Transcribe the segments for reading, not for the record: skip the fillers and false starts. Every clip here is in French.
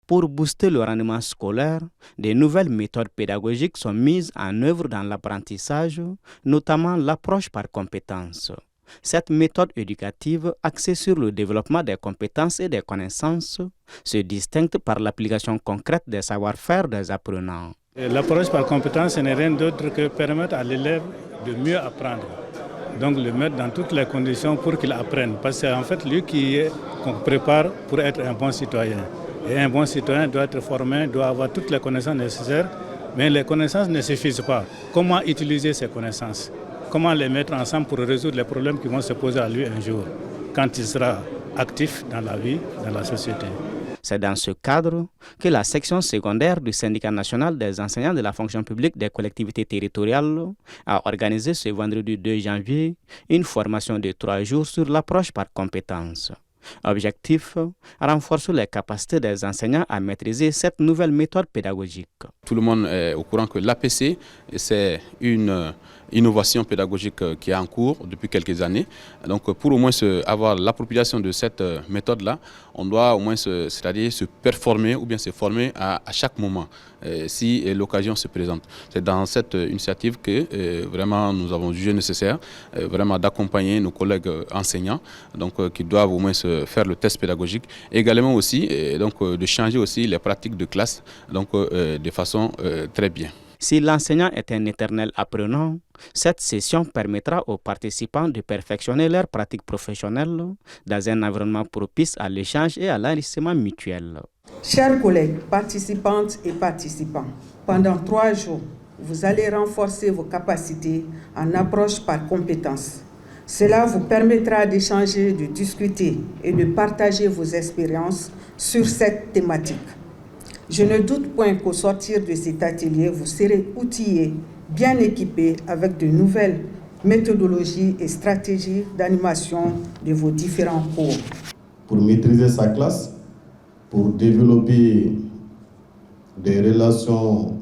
Pour booster le rendement scolaire, de nouvelles méthodes pédagogiques sont mises en œuvre dans l'apprentissage, notamment l'approche par compétences. Cette méthode éducative, axée sur le développement des compétences et des connaissances, se distingue par l'application concrète des savoir-faire des apprenants. L'approche par compétence n'est rien d'autre que permettre à l'élève de mieux apprendre. Donc le mettre dans toutes les conditions pour qu'il apprenne. Parce que c'est en fait lui qu'on prépare pour être un bon citoyen. Et un bon citoyen doit être formé, doit avoir toutes les connaissances nécessaires. Mais les connaissances ne suffisent pas. Comment utiliser ces connaissances? Comment les mettre ensemble pour résoudre les problèmes qui vont se poser à lui un jour, quand il sera actif dans la vie, dans la société. C'est dans ce cadre que la section secondaire du Syndicat national des enseignants de la fonction publique des collectivités territoriales a organisé ce vendredi 2 janvier une formation de 3 jours sur l'approche par compétences. Objectif, renforcer les capacités des enseignants à maîtriser cette nouvelle méthode pédagogique. Tout le monde est au courant que l'APC, c'est une innovation pédagogique qui est en cours depuis quelques années. Donc pour au moins avoir l'appropriation de cette méthode-là, on doit au moins c'est-à-dire se performer ou bien se former à chaque moment si l'occasion se présente. C'est dans cette initiative que vraiment nous avons jugé nécessaire vraiment d'accompagner nos collègues enseignants donc, qui doivent au moins faire le test pédagogique. Et également aussi donc, de changer aussi les pratiques de classe donc, de façon très bien. Si l'enseignant est un éternel apprenant, cette session permettra aux participants de perfectionner leurs pratiques professionnelles dans un environnement propice à l'échange et à l'enrichissement mutuel. Chers collègues, participantes et participants, pendant 3 jours, vous allez renforcer vos capacités en approche par compétences. Cela vous permettra d'échanger, de discuter et de partager vos expériences sur cette thématique. Je ne doute point qu'au sortir de cet atelier, vous serez outillés, bien équipés avec de nouvelles méthodologies et stratégies d'animation de vos différents cours. Pour maîtriser sa classe, pour développer des relations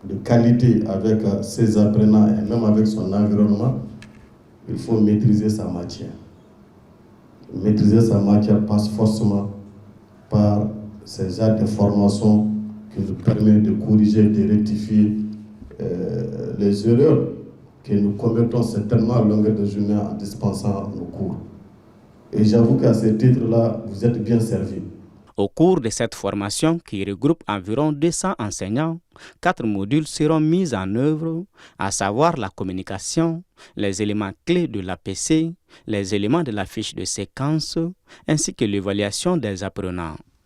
de qualité avec ses apprenants et même avec son environnement, il faut maîtriser sa matière. Maîtriser sa matière passe forcément par ces genres de formation qui nous permet de corriger, de rectifier les erreurs que nous commettons certainement à longueur de journée en dispensant nos cours. Et j'avoue qu'à ce titre-là, vous êtes bien servis. Au cours de cette formation qui regroupe environ 200 enseignants, 4 modules seront mis en œuvre, à savoir la communication, les éléments clés de l'APC, les éléments de la fiche de séquence, ainsi que l'évaluation des apprenants.